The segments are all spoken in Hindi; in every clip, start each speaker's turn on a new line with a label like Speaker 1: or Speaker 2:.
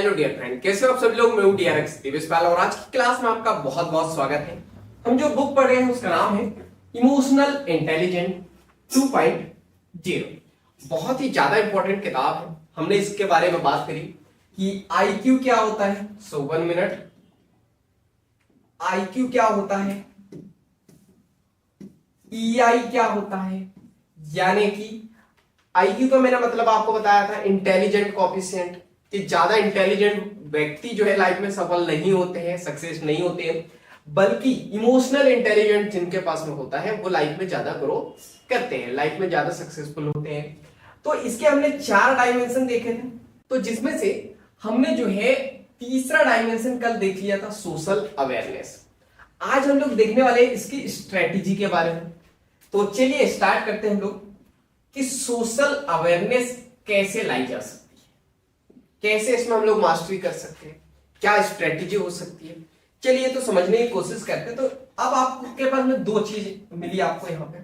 Speaker 1: हेलो डियर फ्रेंड, कैसे हो आप सभी लोग। मैं हूं डीआरएक्स दिवेश पाल और आज की क्लास में आपका बहुत बहुत स्वागत है। हम जो बुक पढ़ रहे हैं उसका नाम है इमोशनल इंटेलिजेंट 2.0। बहुत ही ज्यादा इंपॉर्टेंट किताब है। हमने इसके बारे में बात करी कि आईक्यू क्या होता है। सो 1 मिनट, आईक्यू क्या होता है, ईआई क्या होता है, यानी कि आईक्यू का मैंने मतलब आपको बताया था इंटेलिजेंट कोएफिशिएंट, कि ज्यादा इंटेलिजेंट व्यक्ति जो है लाइफ में सफल नहीं होते हैं, सक्सेस नहीं होते हैं, बल्कि इमोशनल इंटेलिजेंट जिनके पास में होता है वो लाइफ में ज्यादा ग्रो करते हैं, लाइफ में ज्यादा सक्सेसफुल होते हैं। तो इसके हमने 4 डायमेंशन देखे थे, तो जिसमें से हमने जो है तीसरा डायमेंशन कल देख लिया था, सोशल अवेयरनेस। आज हम लोग देखने वाले हैं इसकी स्ट्रेटेजी के बारे में। तो चलिए स्टार्ट करते हैं हम लोग कि सोशल अवेयरनेस कैसे लाई जा सकती है, कैसे इसमें हम लोग मास्टरी कर सकते हैं, क्या स्ट्रेटेजी हो सकती है। चलिए तो समझने की कोशिश करते हैं। तो अब आपके पास में 2 चीज मिली आपको यहाँ पे।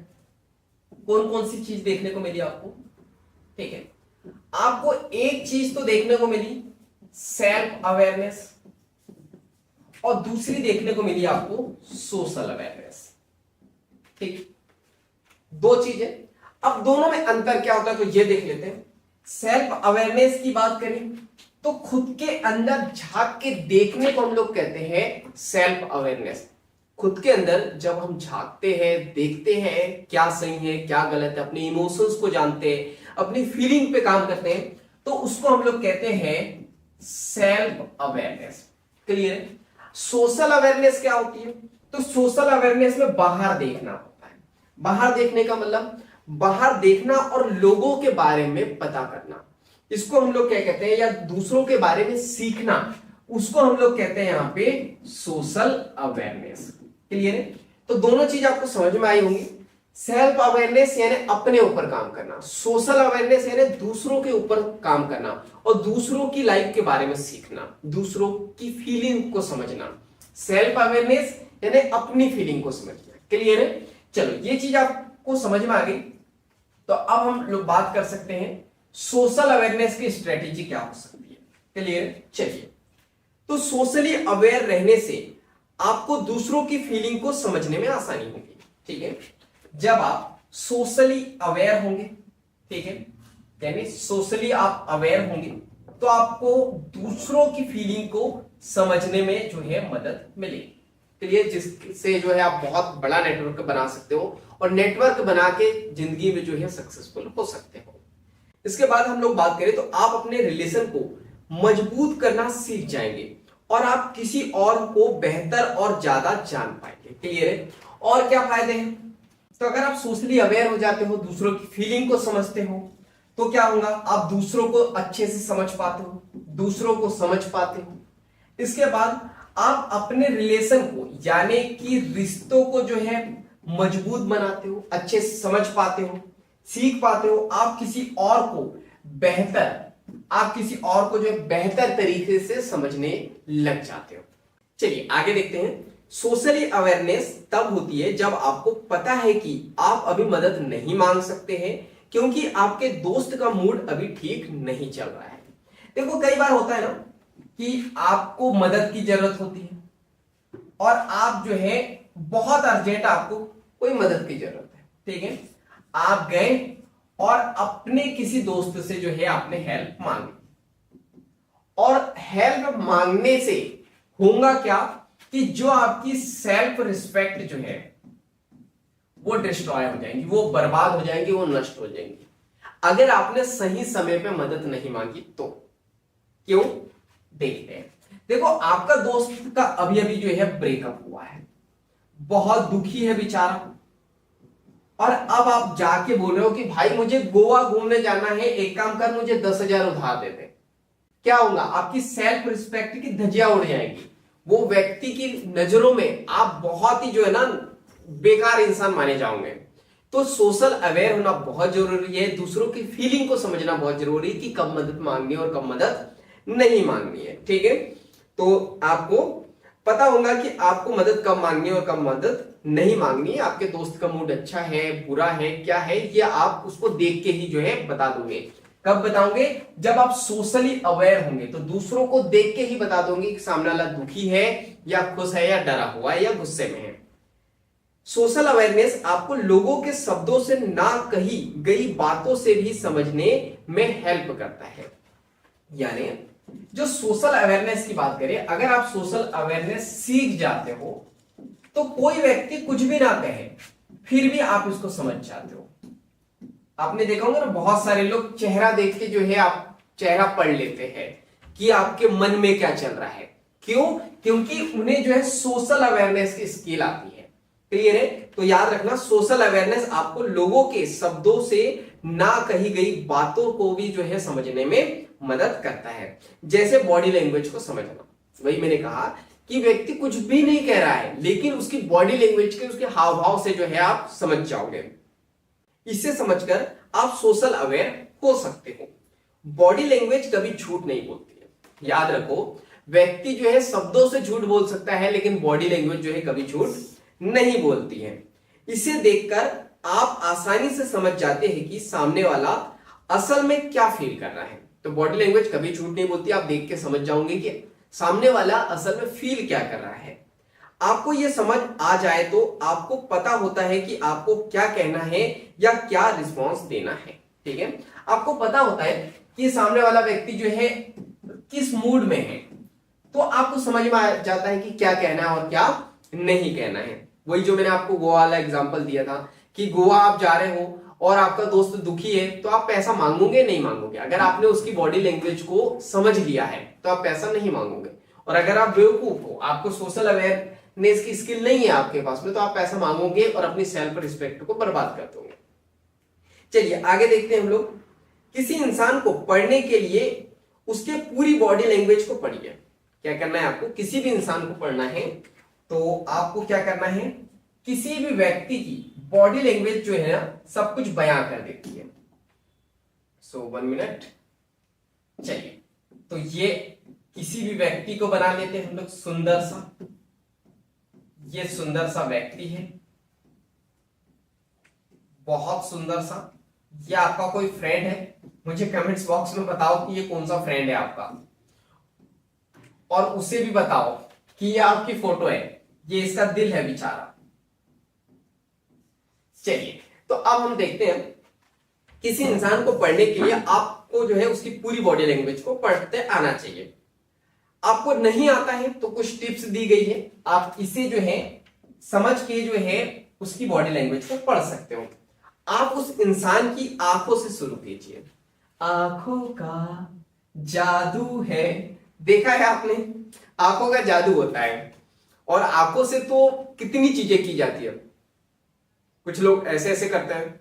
Speaker 1: कौन कौन सी चीज देखने को मिली आपको? ठीक है, आपको एक चीज तो देखने को मिली सेल्फ अवेयरनेस और दूसरी देखने को मिली आपको सोशल अवेयरनेस। ठीक, 2 चीजें। अब दोनों में अंतर क्या होता है तो ये देख लेते हैं। सेल्फ अवेयरनेस की बात करें तो खुद के अंदर झांक के देखने को हम लोग कहते हैं सेल्फ अवेयरनेस। खुद के अंदर जब हम झांकते हैं, देखते हैं क्या सही है क्या गलत है, अपने इमोशंस को जानते हैं, अपनी फीलिंग पे काम करते हैं, तो उसको हम लोग कहते हैं सेल्फ अवेयरनेस। क्लियर है? सोशल अवेयरनेस क्या होती है? तो सोशल अवेयरनेस में बाहर देखना होता है। बाहर देखने का मतलब बाहर देखना और लोगों के बारे में पता करना, इसको हम लोग क्या कहते हैं, या दूसरों के बारे में सीखना, उसको हम लोग कहते हैं यहां पे सोशल अवेयरनेस। क्लियर है? तो दोनों चीज आपको समझ में आई होंगी। सेल्फ अवेयरनेस यानी अपने ऊपर काम करना, सोशल अवेयरनेस यानी दूसरों के ऊपर काम करना और दूसरों की लाइफ के बारे में सीखना, दूसरों की फीलिंग को समझना। सेल्फ अवेयरनेस यानी अपनी फीलिंग को समझना। क्लियर है? चलो ये चीज आपको समझ में आ गई। तो अब हम लोग बात कर सकते हैं सोशल अवेयरनेस की स्ट्रेटेजी क्या हो सकती है। क्लियर? चलिए, तो सोशली अवेयर रहने से आपको दूसरों की फीलिंग को समझने में आसानी होगी। ठीक है, जब आप सोशली अवेयर होंगे, ठीक है, यानी सोशली आप अवेयर होंगे तो आपको दूसरों की फीलिंग को समझने में जो है मदद मिलेगी। क्लियर? जिससे जो है आप बहुत बड़ा नेटवर्क बना सकते हो और नेटवर्क बना के जिंदगी में जो है सक्सेसफुल हो सकते हो। इसके बाद हम लोग बात करें तो आप अपने रिलेशन को मजबूत करना सीख जाएंगे और आप किसी और को बेहतर और ज्यादा जान पाएंगे। क्लियर है? और क्या फायदे हैं? तो अगर आप सोशली अवेयर हो जाते हो, दूसरों की फीलिंग को समझते हो, तो क्या होगा, आप दूसरों को अच्छे से समझ पाते हो, दूसरों को समझ पाते हो। इसके बाद आप अपने रिलेशन को यानी कि रिश्तों को जो है मजबूत बनाते हो, अच्छे से समझ पाते हो, सीख पाते हो। आप किसी और को जो है बेहतर तरीके से समझने लग जाते हो। चलिए आगे देखते हैं। सोशली अवेयरनेस तब होती है जब आपको पता है कि आप अभी मदद नहीं मांग सकते हैं क्योंकि आपके दोस्त का मूड अभी ठीक नहीं चल रहा है। देखो कई बार होता है ना कि आपको मदद की जरूरत होती है और आप जो है बहुत अर्जेंट, आपको कोई मदद की जरूरत है। ठीक है, आप गए और अपने किसी दोस्त से जो है आपने हेल्प मांगी और हेल्प मांगने से होगा क्या कि जो आपकी सेल्फ रिस्पेक्ट जो है वो डिस्ट्रॉय हो जाएंगी, वो बर्बाद हो जाएंगी, वो नष्ट हो जाएंगी अगर आपने सही समय पे मदद नहीं मांगी तो। क्यों? देखते हैं। देखो आपका दोस्त का अभी अभी जो है ब्रेकअप हुआ है, बहुत दुखी है बेचारा, और अब आप जाके बोल रहे हो कि भाई मुझे गोवा घूमने जाना है, एक काम कर मुझे 10,000 उधार दे दे। क्या होगा? आपकी सेल्फ रिस्पेक्ट की धज्जियां उड़ जाएंगी। वो व्यक्ति की नजरों में आप बहुत ही जो है ना बेकार इंसान माने जाओगे। तो सोशल अवेयर होना बहुत जरूरी है, दूसरों की फीलिंग को समझना बहुत जरूरी है कि कब मदद मांगनी है और कब मदद नहीं मांगनी है। ठीक है, तो आपको पता होगा कि आपको मदद कब मांगनी है और कब मदद नहीं मांगनी है। आपके दोस्त का मूड अच्छा है, बुरा है, क्या है, ये आप उसको देख के ही जो है बता दोगे। कब बताओगे? जब आप सोशली अवेयर होंगे, तो दूसरों को देख के ही बता दोगे कि सामने वाला दुखी है या खुश है या डरा हुआ है या गुस्से में है। सोशल अवेयरनेस आपको लोगों के शब्दों से ना कही गई बातों से भी समझने में हेल्प करता है। यानी जो सोशल अवेयरनेस की बात करें, अगर आप सोशल अवेयरनेस सीख जाते हो तो कोई व्यक्ति कुछ भी ना कहे फिर भी आप इसको समझ जाते हो। आपने देखा होगा ना, बहुत सारे लोग चेहरा देख के जो है आप चेहरा पढ़ लेते हैं कि आपके मन में क्या चल रहा है। क्यों? क्योंकि उन्हें जो है सोशल अवेयरनेस की स्किल आती है। क्लियर है? तो याद रखना, सोशल अवेयरनेस आपको लोगों के शब्दों से ना कही गई बातों को भी जो है समझने में मदद करता है। जैसे बॉडी लैंग्वेज को समझना, वही मैंने कहा कि व्यक्ति कुछ भी नहीं कह रहा है लेकिन उसकी बॉडी लैंग्वेज के, उसके हाव भाव से जो है आप समझ जाओगे। इसे समझकर आप सोशल अवेयर हो सकते हो। बॉडी लैंग्वेज कभी झूठ नहीं बोलती है। याद रखो, व्यक्ति जो है शब्दों से झूठ बोल सकता है लेकिन बॉडी लैंग्वेज जो है कभी झूठ नहीं बोलती है। इसे देखकर आप आसानी से समझ जाते हैं कि सामने वाला असल में क्या फील कर रहा है। तो बॉडी लैंग्वेज कभी झूठ नहीं बोलती, आप देख के समझ जाओगे कि सामने वाला असल में फील क्या कर रहा है। आपको यह समझ आ जाए तो आपको पता होता है कि आपको क्या कहना है या क्या रिस्पॉन्स देना है। ठीक है, आपको पता होता है कि सामने वाला व्यक्ति जो है किस मूड में है, तो आपको समझ में आ जाता है कि क्या कहना है और क्या नहीं कहना है। वही जो मैंने आपको गोवा वाला एग्जांपल दिया था कि गोवा आप जा रहे हो और आपका दोस्त दुखी है, तो आप पैसा मांगोगे नहीं मांगोगे? अगर आपने उसकी बॉडी लैंग्वेज को समझ लिया है तो आप पैसा नहीं मांगोगे। और अगर आप बेवकूफ हो, आपको सोशल अवेयरनेस की स्किल नहीं है आपके पास में, तो आप पैसा मांगोगे और अपनी सेल्फ रिस्पेक्ट को बर्बाद कर दोगे। चलिए आगे देखते हैं हम लोग। किसी इंसान को पढ़ने के लिए उसके पूरी बॉडी लैंग्वेज को पढ़िए। क्या करना है आपको? किसी भी इंसान को पढ़ना है तो आपको क्या करना है, किसी भी व्यक्ति की बॉडी लैंग्वेज जो है ना सब कुछ बयां कर देती है। सो 1 मिनट। चलिए, तो ये किसी भी व्यक्ति को बना लेते हैं हम लोग सुंदर सा। ये सुंदर सा व्यक्ति है, बहुत सुंदर सा। ये आपका कोई फ्रेंड है? मुझे कमेंट्स बॉक्स में बताओ कि ये कौन सा फ्रेंड है आपका, और उसे भी बताओ कि ये आपकी फोटो है, ये इसका दिल है बेचारा। चलिए, तो अब हम देखते हैं, किसी इंसान को पढ़ने के लिए आपको जो है उसकी पूरी बॉडी लैंग्वेज को पढ़ते आना चाहिए। आपको नहीं आता है तो कुछ टिप्स दी गई है, आप इसे जो है समझ के जो है उसकी बॉडी लैंग्वेज को पढ़ सकते हो। आप उस इंसान की आंखों से शुरू कीजिए। आंखों का जादू है, देखा है आपने? आंखों का जादू होता है, और आंखों से तो कितनी चीजें की जाती है। कुछ लोग ऐसे ऐसे करते हैं।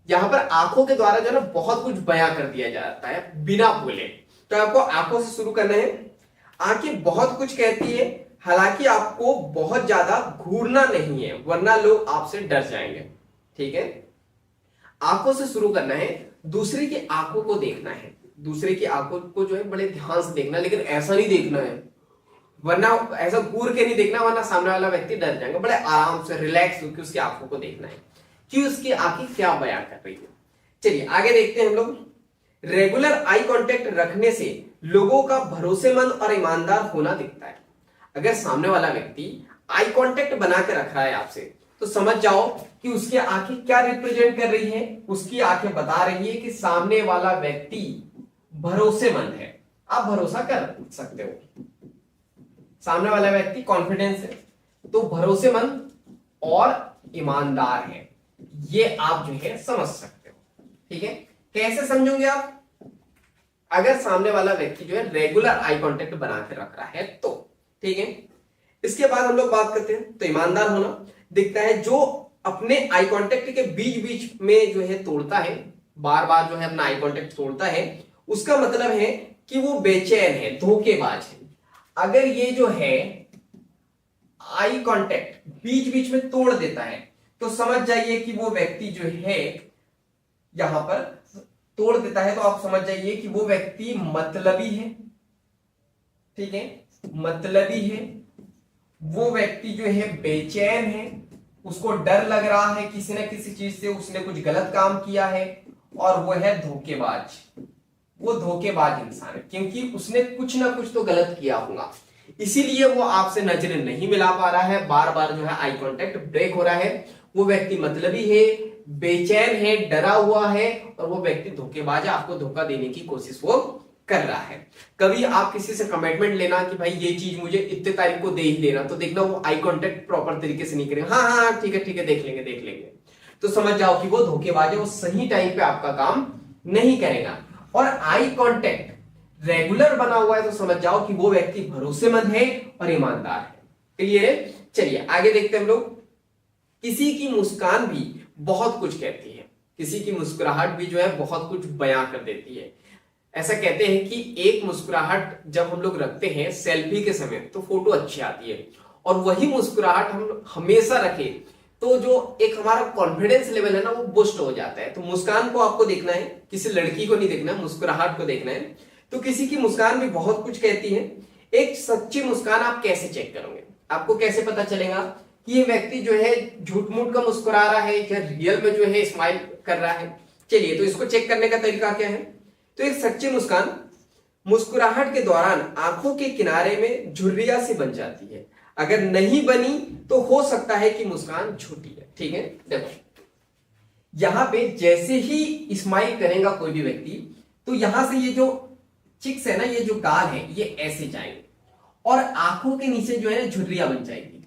Speaker 1: यहां पर आंखों के द्वारा जो है ना बहुत कुछ बयां कर दिया जाता है बिना बोले। तो आपको आंखों से शुरू करना है। आंखें बहुत कुछ कहती है, हालांकि आपको बहुत ज्यादा घूरना नहीं है वरना लोग आपसे डर जाएंगे। ठीक है, आंखों से शुरू करना है। दूसरे की आंखों को देखना है, दूसरे की आंखों को जो है बड़े ध्यान से देखना, लेकिन ऐसा नहीं देखना है वरना, ऐसा घूर के नहीं देखना वरना सामने वाला व्यक्ति डर जाएगा। बड़े आराम से रिलैक्स होकर उसकी आंखों को देखना है कि उसकी आंखें क्या बयां कर रही है। चलिए आगे देखते हैं हम लोग। रेगुलर आई कांटेक्ट रखने से लोगों का भरोसेमंद और ईमानदार होना दिखता है। अगर सामने वाला व्यक्ति आई कांटेक्ट बना के रख रहा है आपसे, तो समझ जाओ कि उसकी आंखें क्या रिप्रेजेंट कर रही है। उसकी आंखें बता रही है कि सामने वाला व्यक्ति भरोसेमंद है, आप भरोसा कर सकते हो। सामने वाला व्यक्ति कॉन्फिडेंस है तो भरोसेमंद और ईमानदार है, ये आप जो है समझ सकते हो। ठीक है, कैसे समझोगे आप? अगर सामने वाला व्यक्ति जो है रेगुलर आई कांटेक्ट बना के रख रहा है तो। ठीक है, इसके बाद हम लोग बात करते हैं, तो ईमानदार होना दिखता है। जो अपने आई कांटेक्ट के बीच बीच में जो है तोड़ता है, बार बार जो है अपना आई कांटेक्ट तोड़ता है, उसका मतलब है कि वो बेचैन है, धोखेबाज है। अगर ये जो है आई कांटेक्ट बीच बीच में तोड़ देता है तो समझ जाइए कि वो व्यक्ति जो है यहां पर तोड़ देता है, तो आप समझ जाइए कि वो व्यक्ति मतलबी है। ठीक है, मतलबी है। वो व्यक्ति जो है बेचैन है, उसको डर लग रहा है किसी न किसी चीज से, उसने कुछ गलत काम किया है और वो है धोखेबाज। वो धोखेबाज इंसान है क्योंकि उसने कुछ ना कुछ तो गलत किया होगा, इसीलिए वो आपसे नजरें नहीं मिला पा रहा है, बार बार जो है आई कांटेक्ट ब्रेक हो रहा है। वो व्यक्ति मतलबी है, बेचैन है, डरा हुआ है, और वो व्यक्ति धोखेबाज है, आपको धोखा देने की कोशिश वो कर रहा है। कभी आप किसी से कमिटमेंट लेना कि भाई ये चीज मुझे इतने तारीख को दे ही देना, तो देखना वो आई कांटेक्ट प्रॉपर तरीके से नहीं करेगा, हाँ हाँ ठीक है देख लेंगे देख लेंगे, तो समझ जाओ कि वो धोखेबाज है, वो सही टाइम पे आपका काम नहीं करेगा। और आई कांटेक्ट रेगुलर बना हुआ है तो समझ जाओ कि वो व्यक्ति भरोसेमंद है और ईमानदार है। क्लियर है? चलिए आगे देखते हैं हम लोग। किसी की मुस्कान भी बहुत कुछ कहती है, किसी की मुस्कुराहट भी जो है बहुत कुछ बयां कर देती है। ऐसा कहते हैं कि एक मुस्कुराहट जब हम लोग रखते हैं सेल्फी के समय तो फोटो अच्छी आती है, और वही मुस्कुराहट हम हमेशा रखें तो जो एक हमारा कॉन्फिडेंस लेवल है ना वो बूस्ट हो जाता है। तो मुस्कान को आपको देखना है, किसी लड़की को नहीं देखना, मुस्कुराहट को देखना है। तो किसी की मुस्कान भी बहुत कुछ कहती है। एक सच्ची मुस्कान आप कैसे चेक करोगे? आपको कैसे पता चलेगा कि ये व्यक्ति जो है झूठ मूठ का मुस्कुरा रहा है या रियल में जो है स्माइल कर रहा है? चलिए, तो इसको चेक करने का तरीका क्या है? तो एक सच्ची मुस्कान मुस्कुराहट के दौरान आंखों के किनारे में झुर्रियां सी बन जाती है। अगर नहीं बनी तो हो सकता है कि मुस्कान झूठी है। ठीक है, देखो यहां पे जैसे ही स्माइल करेगा कोई भी व्यक्ति, तो यहां से ये जो चिक्स है ना, ये जो गाल है, ये ऐसे जाएंगे और आंखों के नीचे जो है ना झुर्रियां बन जाएगी।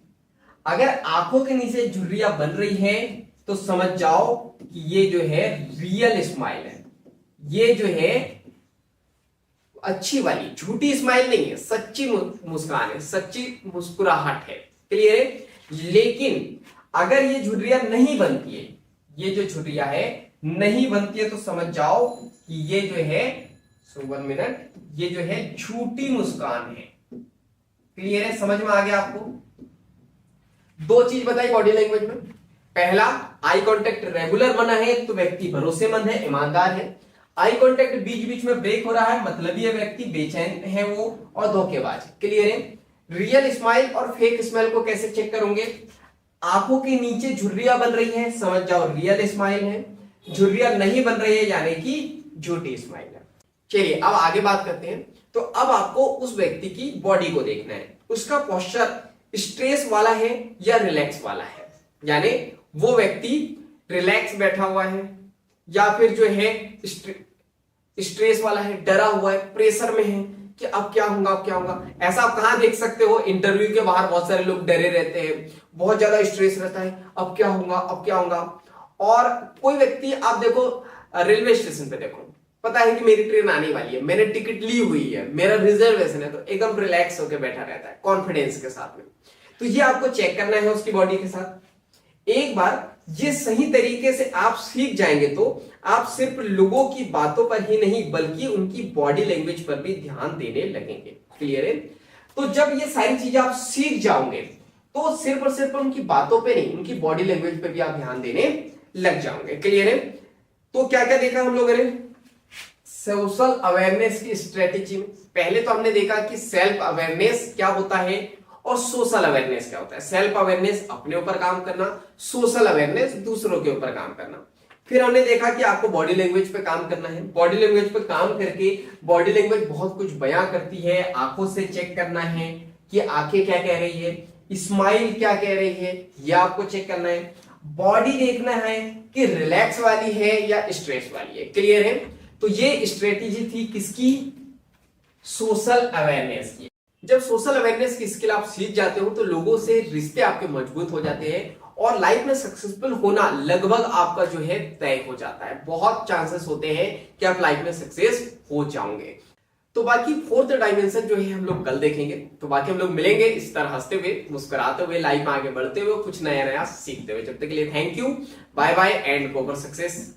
Speaker 1: अगर आंखों के नीचे झुर्रियां बन रही है तो समझ जाओ कि ये जो है रियल स्माइल है, ये जो है अच्छी वाली, झूठी स्माइल नहीं है, सच्ची मुस्कान है, सच्ची मुस्कुराहट है। क्लियर है? लेकिन अगर ये झुर्रियां नहीं बनती है, ये जो झुर्रियां है नहीं बनती है, तो समझ जाओ कि ये जो है 1 मिनट, ये जो है झूठी मुस्कान है। क्लियर है? समझ में आ गया आपको? दो चीज बताई बॉडी लैंग्वेज में। पहला, आई कांटेक्ट रेगुलर बना है तो व्यक्ति भरोसेमंद है, ईमानदार है। आई कांटेक्ट बीच बीच में ब्रेक हो रहा है, मतलब ये व्यक्ति बेचैन है वो और धोखेबाज। क्लियर है? रियल स्माइल और फेक स्माइल को कैसे चेक करोगे? आंखों के नीचे झुर्रियां बन रही है, समझ जाओ रियल स्माइल है। झुर्रियां नहीं बन रही है यानी कि झूठी स्माइल है। चलिए अब आगे बात करते हैं। तो अब आपको उस व्यक्ति की बॉडी को देखना है, उसका पोस्चर स्ट्रेस वाला है या रिलैक्स वाला है, यानी वो व्यक्ति रिलैक्स बैठा हुआ है या फिर जो है स्ट्रेस वाला है, डरा हुआ है, प्रेशर में है कि अब क्या होगा अब क्या होगा। ऐसा आप कहां देख सकते हो? इंटरव्यू के बाहर बहुत सारे लोग डरे रहते हैं, बहुत ज्यादा स्ट्रेस रहता है, अब क्या होगा अब क्या होगा। और कोई व्यक्ति आप देखो रेलवे स्टेशन पे, देखो पता है कि मेरी ट्रेन आने वाली है, मैंने टिकट ली हुई है, मेरा रिजर्वेशन है, तो एकदम रिलैक्स होकर बैठा रहता है कॉन्फिडेंस के साथ में। तो ये आपको चेक करना है उसकी बॉडी के साथ। एक बार ये सही तरीके से आप सीख जाएंगे तो आप सिर्फ लोगों की बातों पर ही नहीं बल्कि उनकी बॉडी लैंग्वेज पर भी ध्यान देने लगेंगे। क्लियर है? तो जब ये सारी चीजें आप सीख जाओगे तो सिर्फ और सिर्फ उनकी बातों पे नहीं, उनकी बॉडी लैंग्वेज पे भी आप ध्यान देने लग जाओगे। क्लियर है? तो क्या क्या देखा हम लोगों ने सोशल अवेयरनेस की स्ट्रेटेजी में? पहले तो हमने देखा कि सेल्फ अवेयरनेस क्या होता है और सोशल अवेयरनेस क्या होता है। सेल्फ अवेयरनेस अपने ऊपर काम करना, सोशल अवेयरनेस दूसरों के ऊपर काम करना। फिर हमने देखा कि आपको बॉडी लैंग्वेज पे काम करना है, बॉडी लैंग्वेज पे काम करके बॉडी लैंग्वेज बहुत कुछ बयां करती है, आंखों से चेक करना है कि आंखें क्या कह रही है, स्माइल क्या कह रही है, यह आपको चेक करना है। बॉडी देखना है कि रिलैक्स वाली है या स्ट्रेस वाली है। क्लियर है? तो ये स्ट्रेटेजी थी किसकी? सोशल अवेयरनेस की। जब सोशल अवेयरनेस की स्किल आप सीख जाते हो तो लोगों से रिश्ते आपके मजबूत हो जाते हैं और लाइफ में सक्सेसफुल होना लगभग आपका जो है तय हो जाता है। बहुत चांसेस होते हैं कि आप लाइफ में सक्सेस हो जाओगे। तो बाकी फोर्थ डायमेंशन जो है हम लोग कल देखेंगे। तो बाकी हम लोग मिलेंगे इस तरह हंसते हुए, मुस्कुराते हुए, लाइफ में आगे बढ़ते हुए, कुछ नया नया सीखते हुए। जब तक के लिए thank you, bye bye and go for success.